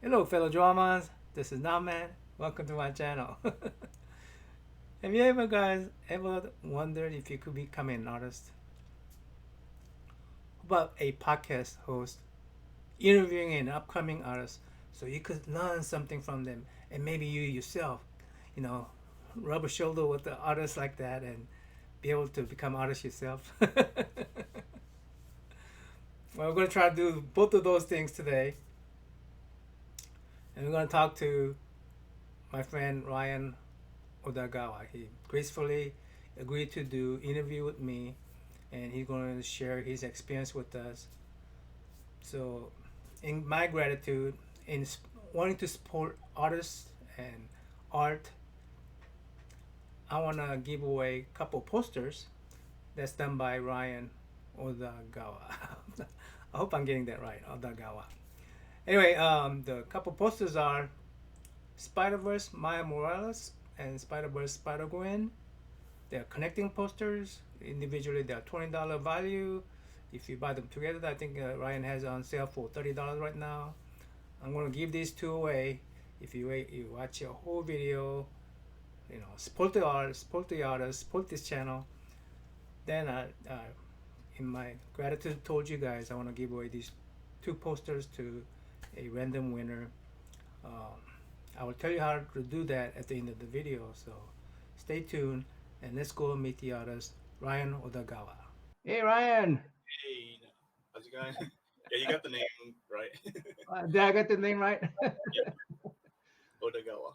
Hello, fellow JOAMONs. This is Naman. Welcome to my channel. Have you ever guys ever wondered if you could become an artist? About a podcast host interviewing an upcoming artist so you could learn something from them and maybe you yourself, you know, rub a shoulder with the artist like that and be able to become artist yourself. Well, we're going to try to do both of those things today. And we're going to talk to my friend Ryan Odagawa. He gracefully agreed to do interview with me, and he's going to share his experience with us. So, in my gratitude, in wanting to support artists and art, I want to give away a couple posters that's done by Ryan Odagawa. I hope I'm getting that right, Odagawa. Anyway, the couple posters are Spider-Verse Maya Morales and Spider-Verse Spider-Gwen. They're connecting posters. Individually, they're $20 value. If you buy them together, I think Ryan has it on sale for $30 right now. I'm going to give these two away. If you watch your whole video, support the artist, support this channel. Then, in my gratitude told you guys, I want to give away these two posters to a random winner. Um, I will tell you how to do that at the end of the video. So stay tuned and let's go meet the artist, Ryan Odagawa. Hey, Ryan. Hey, how's it going? Yeah, you got the name right. Did I get the name right? Yep, Odagawa.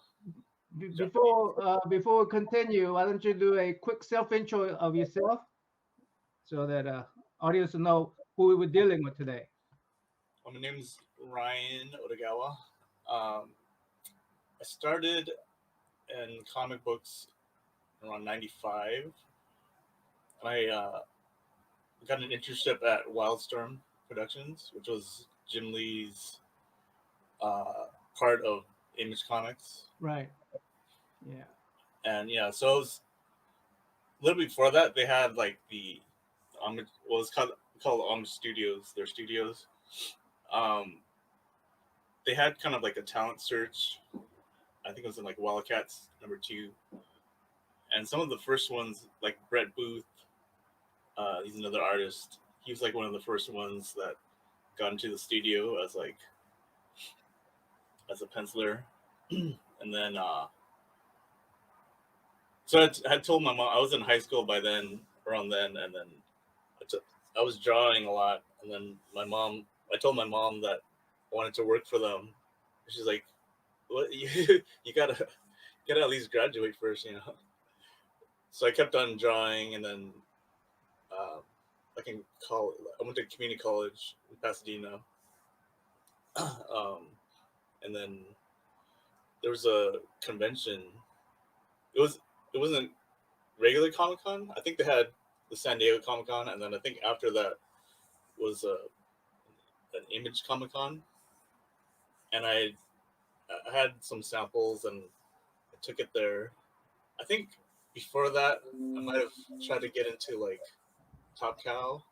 Japanese. Before we continue, why don't you do a quick self intro of yourself so that audience will know who we were dealing with today. My name's Ryan Odagawa. Um, I started in comic books around '95. I got an internship at Wildstorm Productions, which was Jim Lee's uh, part of Image Comics. Right. Yeah. And yeah, so it was a little before that. They had like the Homage, well, it's called Homage Studios. Their studios. Um, they had kind of like a talent search. I think it was in like Wildcats #2, and some of the first ones, like Brett Booth, he's another artist. He was like one of the first ones that got into the studio as a penciler, and then so I had told my mom I was in high school by then, around then, and then I was drawing a lot, and then I told my mom that I wanted to work for them. She's like, "What you gotta at least graduate first." So I kept on drawing, and then um, I went to community college in Pasadena, um, and then there was a convention. It wasn't regular Comic Con. I think they had the San Diego Comic Con, and then I think after that was an Image Comic Con, and I had some samples and I took it there. I think before that I might have tried to get into like Top Cow,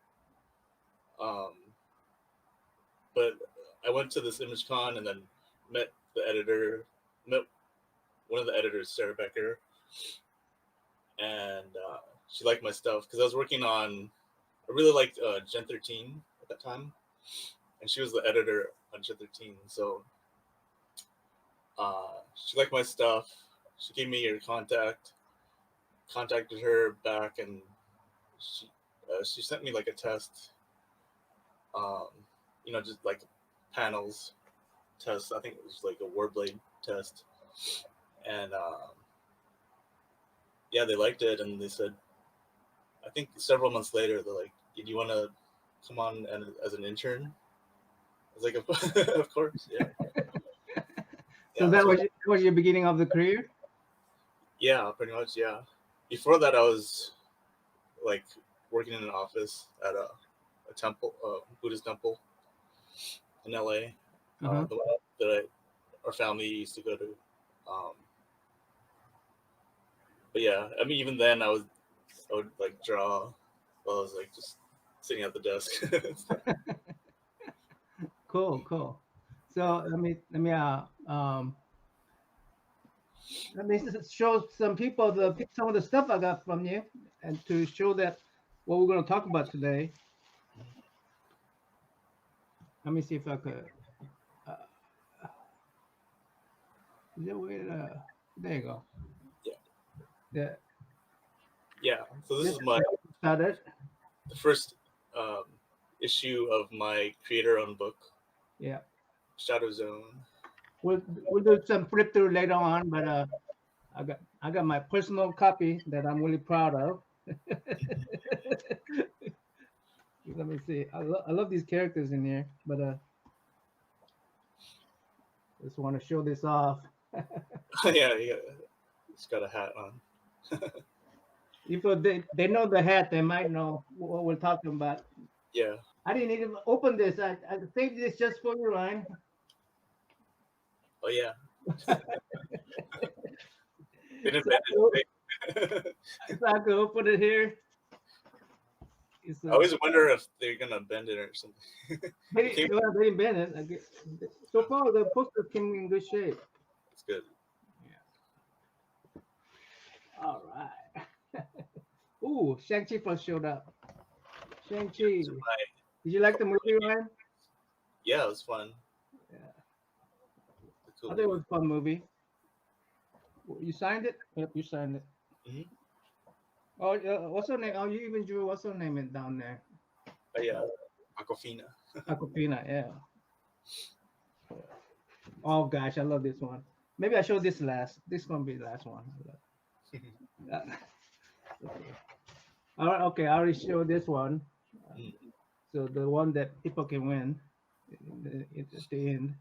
um, but I went to this Image Con and then met the editor, met one of the editors, Sarah Becker, and she liked my stuff because I was working on. I really liked Gen 13 at that time, and she was the editor on Gen 13. So she liked my stuff. She gave me her contacted her back, and she sent me like a test. Um, just like panels test. I think it was like a wordblade test, and yeah, they liked it, and they said, I think several months later, they're like, "Did you want to come on as an intern?" I was like, "Of course, yeah, So yeah." So that was your beginning of the career? yeah, pretty much, yeah. Before that, I was like working in an office at a temple, Buddhist temple in LA, Uh-huh. the one that our family used to go to. Um, but yeah, I mean, even then, I would like draw while I was like just sitting at the desk. Cool, cool. So let me show some people some of the stuff I got from you, and to show that what we're going to talk about today. Let me see if I could. Uh, is there a way to, there you go. Yeah. Yeah. Yeah. So this This is is started. the first um, issue of my creator-owned book, Yeah. Shadow Zone. We'll do some flip through later on, but I got my personal copy that I'm really proud of. Let me see. I love these characters in here, but just want to show this off. Yeah, yeah. It's got a hat on. If they know the hat, they might know what we're talking about. Yeah. I didn't even open this. I saved this just for you, Ryan. Oh yeah. Didn't So it. I could open it here. I always wonder if they're gonna bend it or something. They didn't bend it. So far, the poster came in good shape. It's good. Yeah. All right. Ooh, Shang-Chi first showed up. Shang-Chi. Did you like the movie, Ryan? Yeah, it was fun. Yeah. Cool. I think it was a fun movie. You signed it? Yep, you signed it. Mm-hmm. Oh, what's her name? Oh, you even drew what's her name down there? Yeah, Aquafina. Aquafina, yeah. Oh gosh, I love this one. Maybe I show this last. This gonna be the last one. Okay. All right, okay. I already showed this one. So the one that people can win at the end.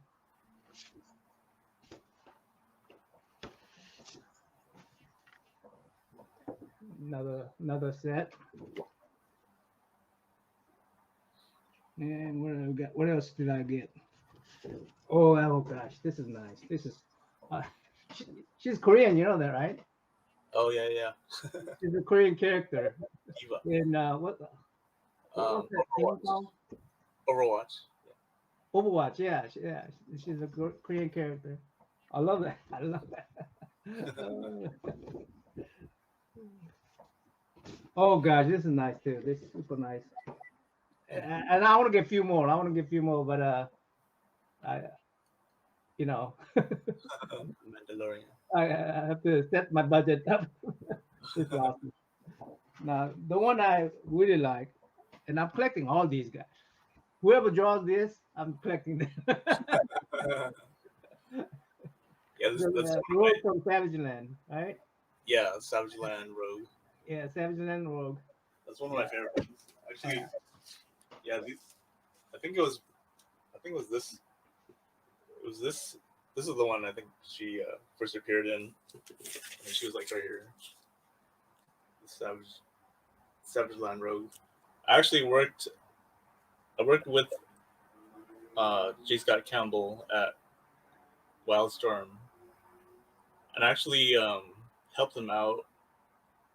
Another set. And what do we got? What else did I get? Oh gosh, this is nice. This is uh, she's Korean, you know that, right? Oh yeah, yeah. She's a Korean character. Diva. And what was that game called? Overwatch. Overwatch, yeah, she's a Korean character. I love that. I love that. Oh gosh, this is nice too. This is super nice. And I want to get a few more. But I, you know, Mandalorian. I have to set my budget up. It's awesome. Now, the one I really like, and I'm collecting all these guys. Whoever draws this, I'm collecting them. Yeah, that's Rogue from Savage Land, right? yeah, Savage Land Rogue. Yeah, Savage Land Rogue. That's one of my favorite ones. Actually, yeah, I think it was this. It was this. This is the one I think she first appeared in. And she was like right here. The Savage Land Rogue. I actually worked with J. Scott Campbell at Wildstorm, and I actually helped him out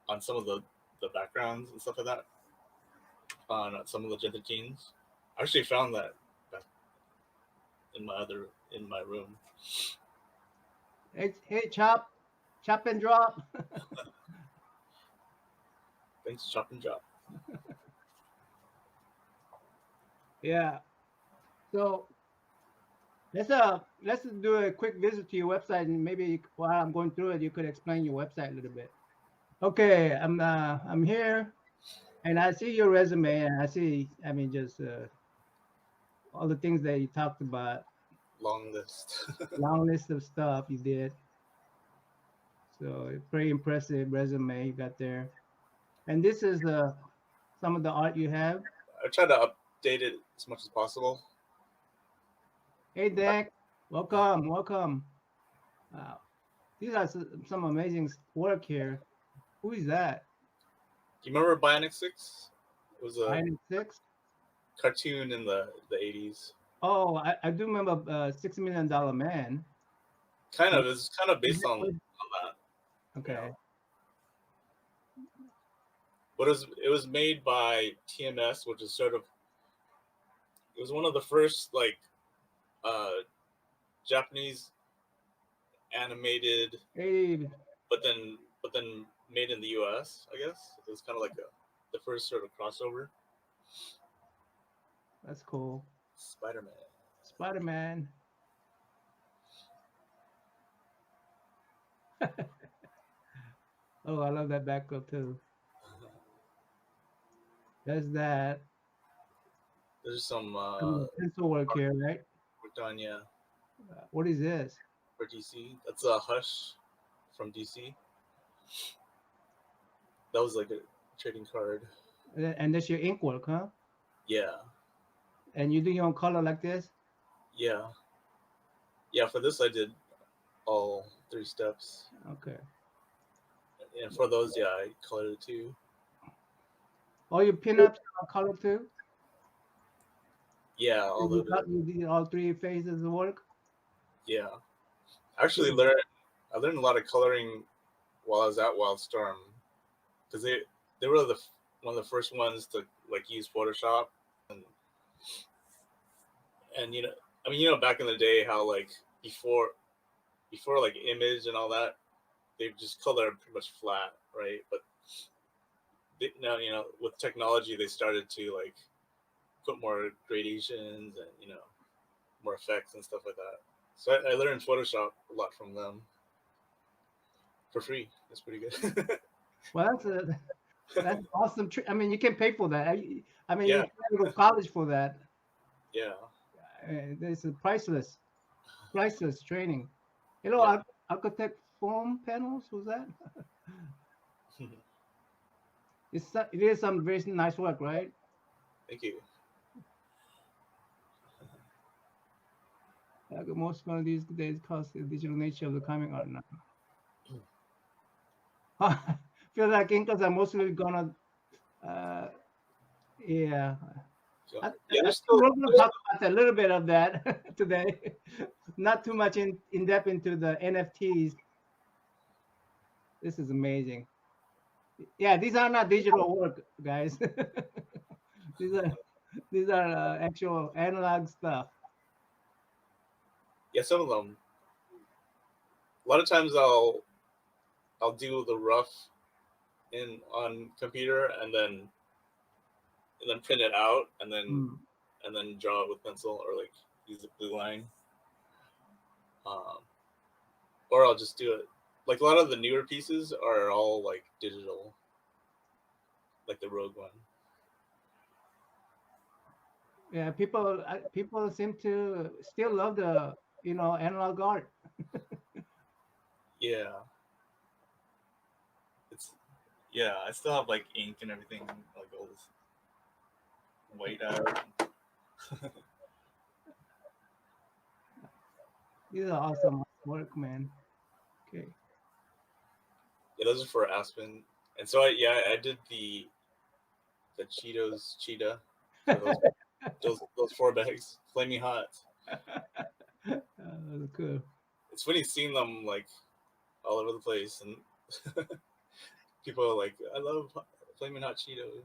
on some of the backgrounds and stuff like that on some of the Genther Teens. I actually found that back in my room. Hey, chop and drop. Thanks, Chop and Drop. Yeah. So let's do a quick visit to your website, and maybe while I'm going through it, you could explain your website a little bit. Okay, I'm here, and I see your resume, and I mean, just all the things that you talked about. Long list. Long list of stuff you did. So pretty impressive resume you got there. And this is some of the art you have. I try to update it as much as possible. Hey, Dak, welcome. Wow, these are some amazing work here. Who is that? Do you remember Bionic 6? It was a Bionic 6? cartoon in the 80s. Oh, I do remember $6 Million Man. Kind of. It's kind of based on that. Okay. You know? But it was made by TMS, which is sort of, it was one of the first like Japanese animated, Hey, but then made in the U.S. I guess it was kind of like the first sort of crossover. that's cool. Spider Man. Spider-Man. Oh, I love that background too. There's that. There's some Pencil work here, right? work done, yeah, What is this? for DC. That's a Hush from DC. That was like a trading card. And that's your ink work, huh? Yeah, And you do your own color like this? yeah, yeah. For this, I did all three steps, Okay. and for those, yeah, I colored it too. All your pinups are color too? Yeah, You did all three phases of work? yeah. I actually Cool. I learned a lot of coloring while I was at Wildstorm because they were one of the first ones to like use Photoshop and you know, I mean, back in the day how like before like image and all that, they just color pretty much flat, right? But now, with technology they started to like put more gradations and more effects and stuff like that. So I learned Photoshop a lot from them for free. That's pretty good. Well, that's awesome. I mean, you can pay for that. I mean, Yeah, you can go to college for that. yeah, It's a priceless training. Hello, yeah. architect foam panels. Who's that? It is some very nice work, right? Thank you. Like most of these days, cause the digital nature of the comic art now. Feel like inkers are mostly gonna, uh, yeah. So, I, yeah, I think we're going to talk about a little bit of that today. Not too much in depth into the NFTs. This is amazing. Yeah, these are not digital work, guys. these are these are actual analog stuff. yeah, some of them. A lot of times I'll do the rough in on computer and then print it out Mm. and then draw it with pencil or like use a blue line. Um, or I'll just do it. Like a lot of the newer pieces are all like digital, like the Rogue one. Yeah, people seem to still love the analog art. Yeah, it's yeah. I still have like ink and everything, like all this white out. These are awesome work, man. Okay. Yeah, those are for Aspen. And so I did the Cheetos cheetah for those four bags, flaming hot. Cool. It's funny seeing them like all over the place, and people are like, "I love flaming hot Cheetos."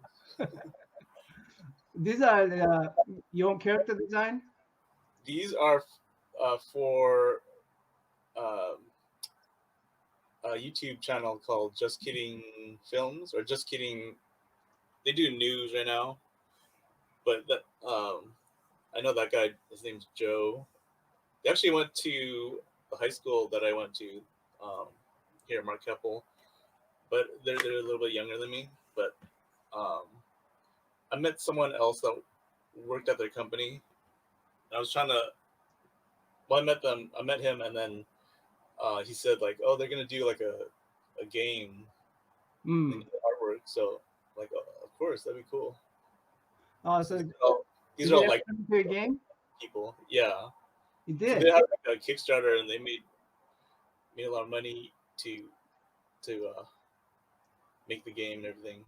These are your own character design. These are for um, a YouTube channel called Just Kidding Films or Just Kidding. They do news right now, but I know that guy. His name's Joe. They actually went to the high school that I went to um, here, Mark Keppel, but they're a little bit younger than me. But um, I met someone else that worked at their company. And I was trying to. Well, I met him, and then he said like, "Oh, they're gonna do like a game and Mm. artwork." So like, of course, that'd be cool. Oh, So so these did are you all ever like come to a game? people, yeah. You So they did. had like a Kickstarter, and they made a lot of money to make the game and everything.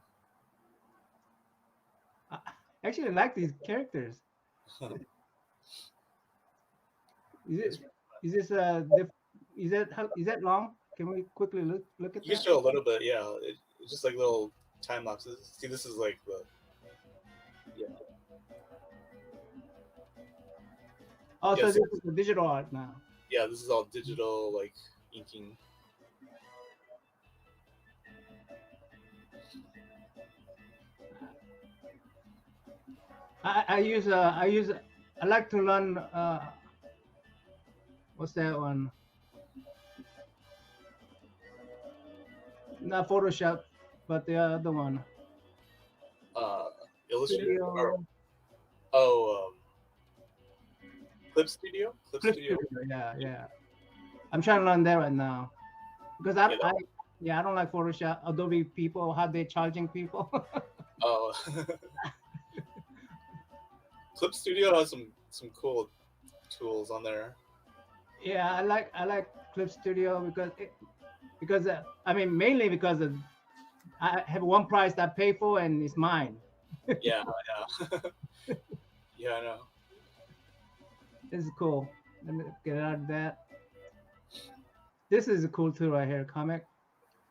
I actually like these characters. Is it It's, is this is that long? Can we quickly look at you can that? show a little bit, yeah. It's just like little time lapses. See, this is like the yeah, Oh, yeah. so See, this is the digital art now. Yeah, this is all digital, like inking. I like to learn what's that one? Not Photoshop, but the other one. Uh, Illustrator or Studio, oh, Clip Studio. Clip Clip Studio. Studio. Yeah, yeah. I'm trying to learn that right now because Yeah. I don't like Photoshop. Adobe people, how they charging people. Oh, Clip Studio has some cool tools on there. Yeah, I like Clip Studio because I mean mainly because I have one price I pay for and it's mine. Yeah, yeah, yeah. I know. This is cool. Let me get out of that. This is a cool tool right here. Comic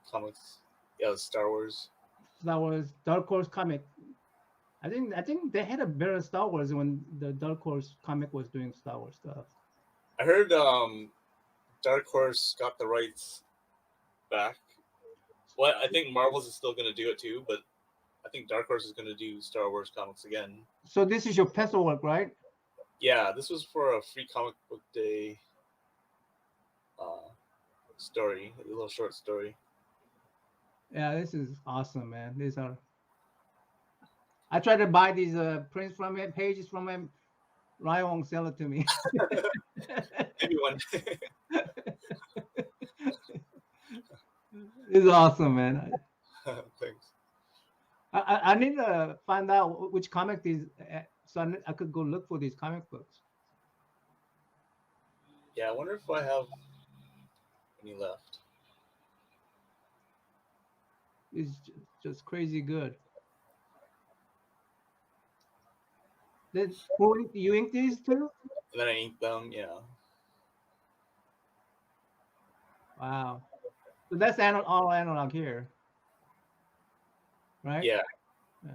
Comics. Yeah, Star Wars. Star Wars Dark Horse comic. I think they had a better Star Wars when the Dark Horse comic was doing Star Wars stuff. I heard Dark Horse got the rights back. Well, I think Marvel's is still going to do it too, but I think Dark Horse is going to do Star Wars comics again. So this is your pencil work, right? Yeah, this was for a free comic book day story, a little short story. Yeah, this is awesome, man. These are. I tried to buy these prints from him, pages from him. Ryan won't sell it to me. Maybe one day. It's awesome, man. Thanks. I need to find out which comic these, so I could go look for these comic books. Yeah, I wonder if I have any left. It's just crazy good. You ink these too? And then I ink them. Yeah. Wow. So that's all analog here, right? Yeah. Yeah.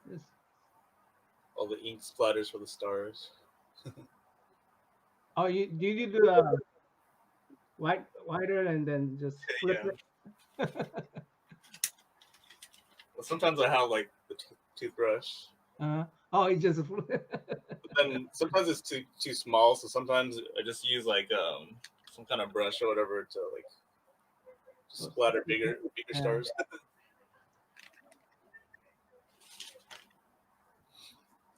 This, All the ink splatters for the stars. oh, you do whiter and then just flip Yeah. it. Well, sometimes I have like the toothbrush. Oh, you just But then sometimes it's too small, so sometimes I just use like some kind of brush or whatever to like just splatter bigger Yeah. stars.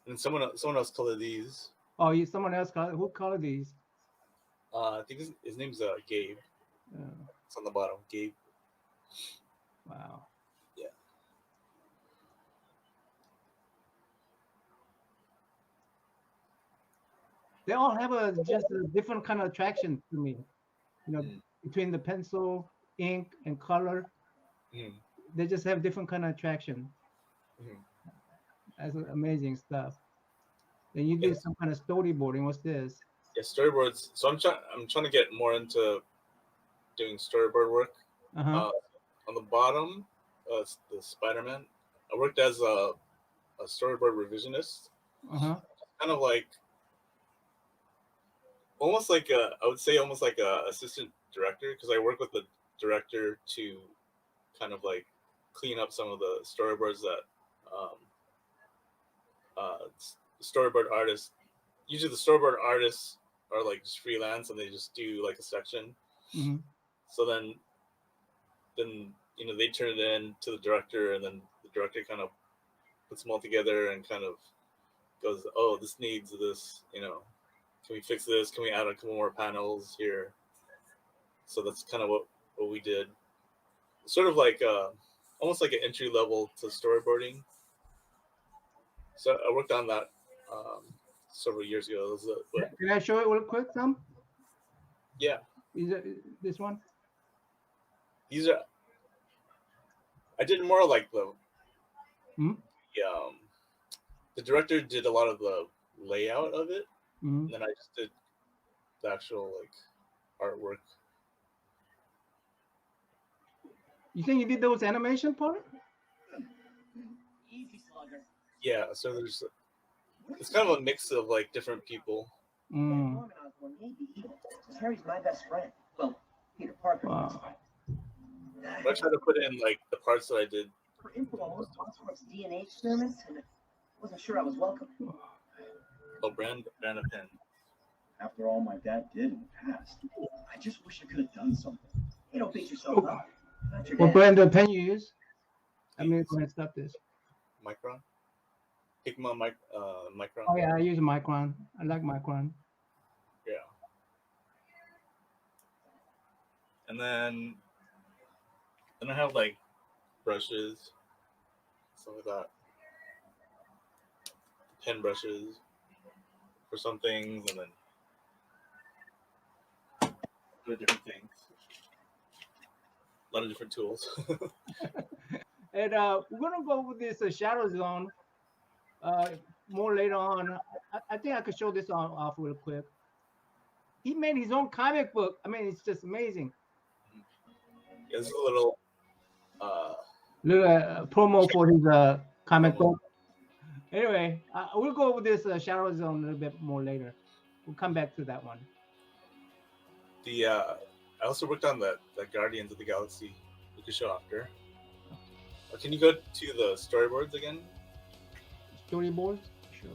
And someone else colored these. Oh, someone else who colored these? I think his name's Gabe. It's on the bottom, Gabe. Wow. Yeah. They all have just a different kind of attraction to me. Mm. Between the pencil, ink, and color, they just have different kind of attraction. That's amazing stuff. Then you do some kind of storyboarding. What's this? Yeah, storyboards. So I'm trying to get more into doing storyboard work. On the bottom, it's the Spider-Man. I worked as a storyboard revisionist. Kind of like almost like I would say almost like a assistant director, because I work with the director to kind of like clean up some of the storyboards that storyboard artists. Usually, the storyboard artists are like just freelance and they just do like a section. So then they turn it in to the director, and then the director kind of puts them all together and kind of goes, "Oh, this needs this. Can we fix this? Can we add a couple more panels here?" So that's kind of what we did. Sort of like almost like an entry level to storyboarding. So I worked on that several years ago. Can I show it real quick, Tom? Yeah. Is it this one? These are. I did more like the. The director did a lot of the layout of it, and then I just did the actual like artwork. You think you did those animation part? Yeah, so there's It's kind of a mix of like different people. Mm. Harry's my best friend. Well, Peter Parker. Wow. But I tried to put in like the parts that I did. For input on those phosphorus DNA experiments, and I wasn't sure I was welcome. Oh, brand a pen. After all my dad did in the past, I just wish I could have done something. You don't beat yourself up. Not your What dad. brand of pen you use? I'm going to stop this. Micron. Pigma Micron. Oh yeah, I use Micron. I like Micron. Yeah. And then I have like brushes, stuff like that. Pen brushes for some things, and then other different things. A lot of different tools. And we're gonna go with this Shadow Zone more later on. I think I could show this off real quick. He made his own comic book. I mean, it's just amazing. Yeah, this is a little Little promo for his comic book. Anyway, we'll go over this Shadow Zone a little bit more later. We'll come back to that one. I also worked on the Guardians of the Galaxy. We could show after. Can you go to the storyboards again? Storyboards? Sure.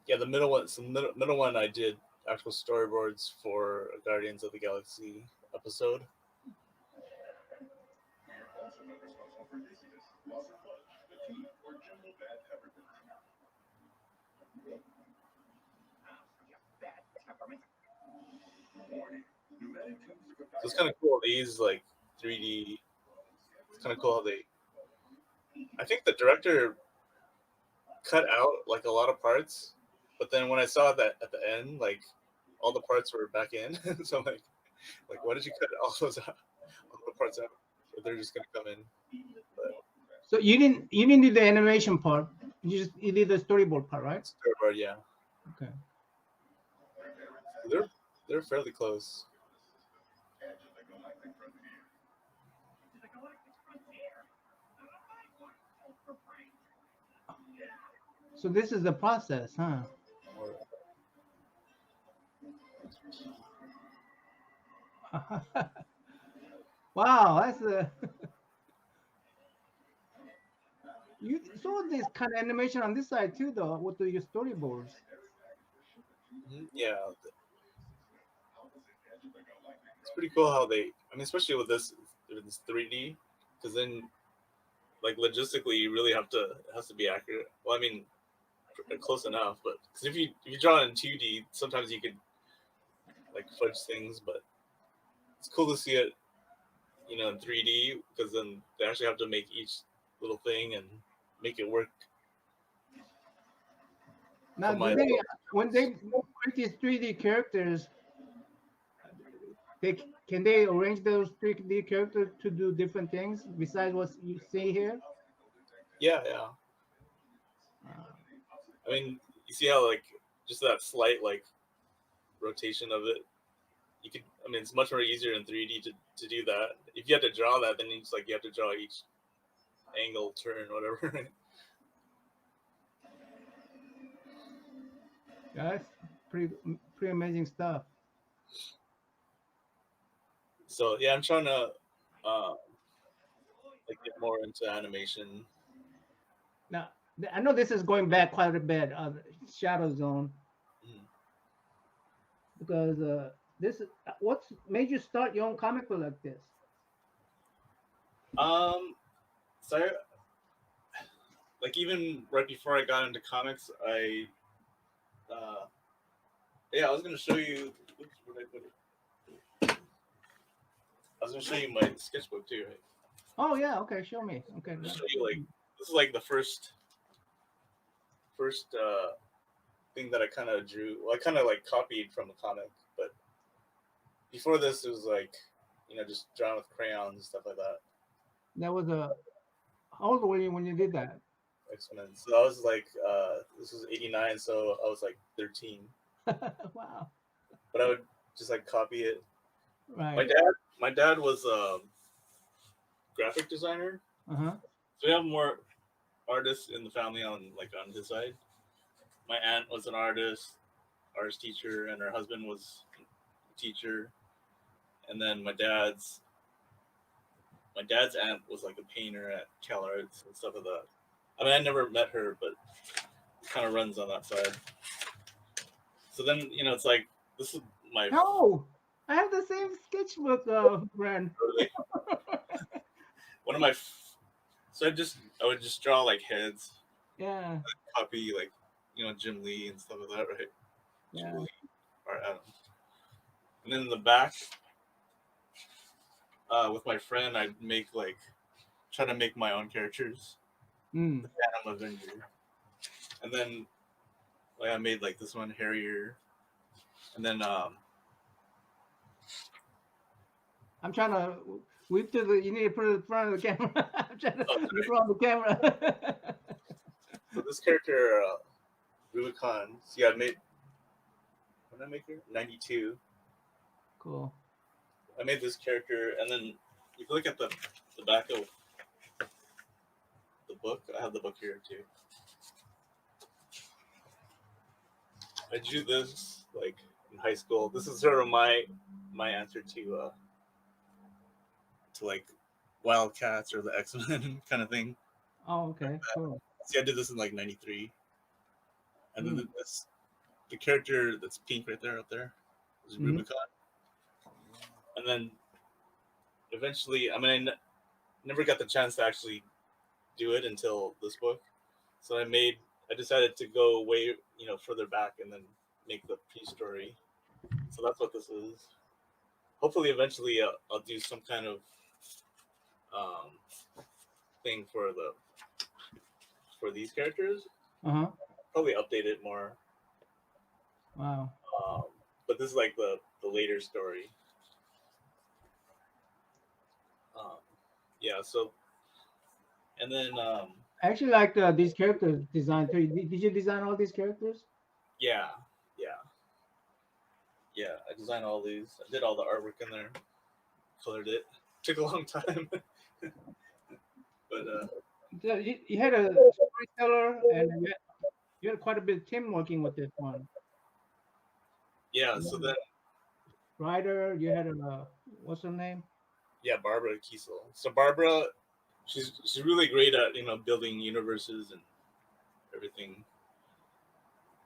Yeah, the middle one. So middle one, I did actual storyboards for a Guardians of the Galaxy episode. So it's kind of cool. They use like 3D. It's kind of cool how they. I think the director cut out like a lot of parts, but then when I saw that at the end, like all the parts were back in. So I'm like, why did you cut all those out? All the parts out? But they're just gonna come in. But So you didn't do the animation part. You did the storyboard part, right? storyboard, yeah. Okay. They're fairly close. So this is the process, huh? Wow, that's a you saw this kind of animation on this side too, though, with your storyboards. Yeah, it's pretty cool how they. I mean, especially with this 3D, because then, like logistically, you really have to. It has to be accurate. Well, I mean, close enough, but because if you draw in 2D, sometimes you could like fudge things, but it's cool to see it, in 3D, because then they actually have to make each little thing and make it work. Now, when they create these 3D characters, can they arrange those 3D characters to do different things besides what you see here? Yeah. I mean, you see how like just that slight like rotation of it. You could. I mean, it's much more easier in 3D to do that. If you have to draw that, then it's like you have to draw each angle, turn, whatever. Yeah, that's pretty amazing stuff. So yeah, I'm trying to like get more into animation. Now, I know this is going back quite a bit, Shadow Zone, because this is what's made you start your own comic book like this? So like even right before I got into comics, I was gonna show you. Oops, where did I put it? I was gonna show you my sketchbook too, right? Oh yeah, okay, show me. Okay. I'll show you like this is like the first thing that I kind of drew. Well, I kind of like copied from a comic, but before this, it was like just drawn with crayons and stuff like that. That was how old were you when you did that? X-Men. So I was like, this was '89, so I was like 13. Wow. But I would just like copy it. Right. My dad was a graphic designer, Uh-huh. So we have more artists in the family on his side. My aunt was an artist teacher, and her husband was a teacher. And then my dad's aunt was like a painter at Cal Arts and stuff like that. I mean, I never met her, but it kind of runs on that side. So then, it's like this is my No, I have the same sketchbook, friend. one of my. So I would just draw like heads, Yeah, copy like Jim Lee and stuff like that, right? Jim yeah. Lee or Adam. And then in the back, with my friend, I'd try to make my own characters. Mm. The Phantom Avenger, and then I made like this one Harrier, and then I'm trying to whip to the. You need to put it in front of the camera. I'm trying to oh, sorry. look on the camera. So this character Rubicon. See, I made when did I make her 92. Cool. I made this character, and then if you look at the back of the book, I have the book here too. I drew this like in high school. This is sort of my answer to like Wildcats or the X-Men kind of thing. Oh, okay. Cool. See, I did this in like '93, and then the character that's pink right there, up there, is Rubicon. And then eventually, I mean, I never got the chance to actually do it until this book. So I decided to go way further back and then make the pre-story. So that's what this is. Hopefully, eventually, I'll do some kind of thing for these characters. Uh-huh. Probably update it more. Wow. But this is like the later story. Yeah. So, and then I actually like these characters design too. Did you design all these characters? yeah. I designed all these. I did all the artwork in there. Colored it. Took a long time. But You had a storyteller, and you had quite a bit of team working with this one. yeah. So then Writer, you had a what's her name? yeah, Barbara Kiesel. So Barbara, she's really great at building universes and everything.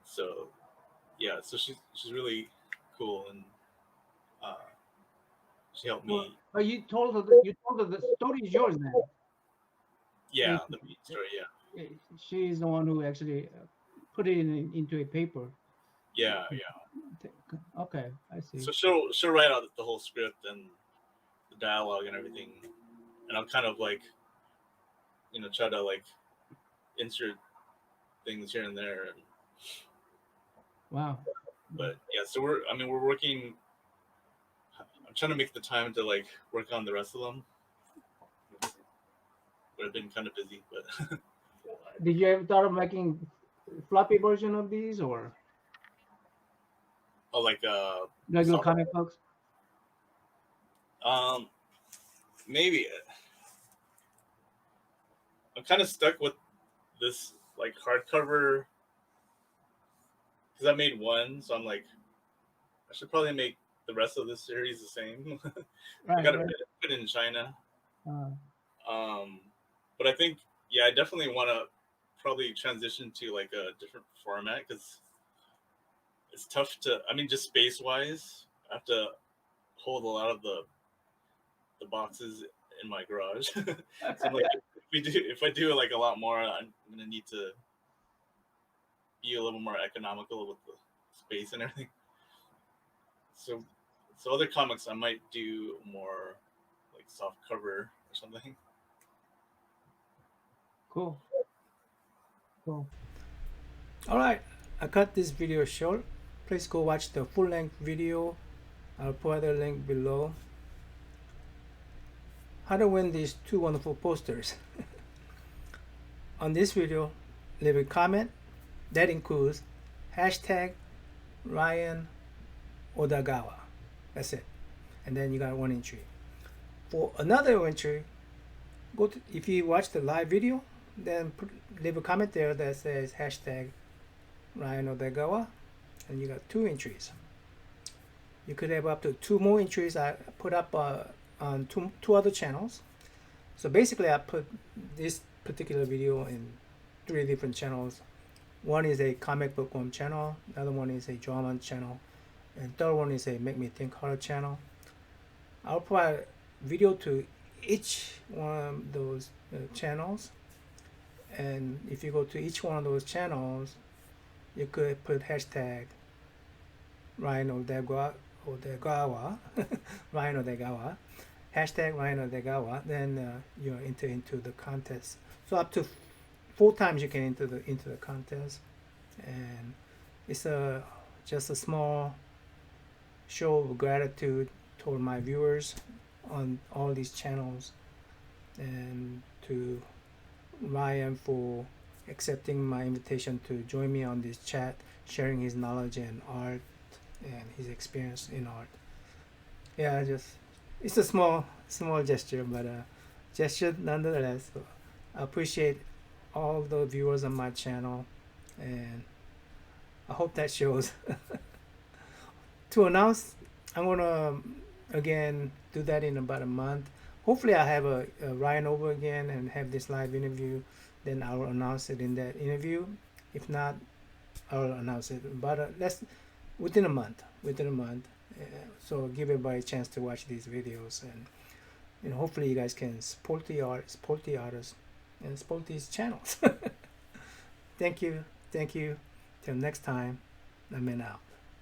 So yeah, so she's really cool, and she helped me. Well, you told her the story is yours now. Yeah, the main story. Yeah, She's the one who actually put it into a paper. yeah. Okay, I see. So she'll write out the whole script and the dialogue and everything, and I'll kind of like try to like insert things here and there. And, Wow. but yeah, so we're working. I'm trying to make the time to like work on the rest of them. But I've been kind of busy. But Did you ever thought of making floppy version of these or like regular comic books? maybe I'm kind of stuck with this like hardcover because I made one, so I'm like I should probably make the rest of this series the same. I gotta put it in China. But I think I definitely want to probably transition to like a different format because it's tough to. I mean, just space wise, I have to hold a lot of the boxes in my garage. So like, if I do like a lot more, I'm gonna need to be a little more economical with the space and everything. So other comics I might do more like soft cover or something. Cool. All right, I cut this video short. Please go watch the full-length video. I'll provide a link below. How to win these two wonderful posters. On this video, leave a comment that includes hashtag Ryan Odagawa. That's it. And then you got one entry. For another entry, if you watch the live video, then leave a comment there that says hashtag Ryan Odagawa, and you got 2 entries. You could have up to 2 more entries I put up on two other channels. So basically, I put this particular video in 3 different channels. One is a comic bookworm channel, another one is a JOAMON channel, and third one is a Make Me Think Harder channel. I'll provide video to each one of those channels, and if you go to each one of those channels, you could put hashtag Ryan Odagawa, Ryan Odagawa, hashtag Ryan Odagawa, then you enter into the contest. So up to 4 times you can enter the contest, and it's just a small show of gratitude toward my viewers on all these channels, and to Ryan for accepting my invitation to join me on this chat, sharing his knowledge and art and his experience in art. Yeah, it's a small gesture, but gesture nonetheless. So I appreciate all the viewers on my channel, and I hope that shows. To announce, I'm gonna again do that in about a month. Hopefully I'll have a Ryan over again and have this live interview, then I'll announce it in that interview. If not, I'll announce it, but that's within a month. So give everybody a chance to watch these videos, and hopefully you guys can support the art, support the artists, and support these channels. Thank you. Till next time, I'm out.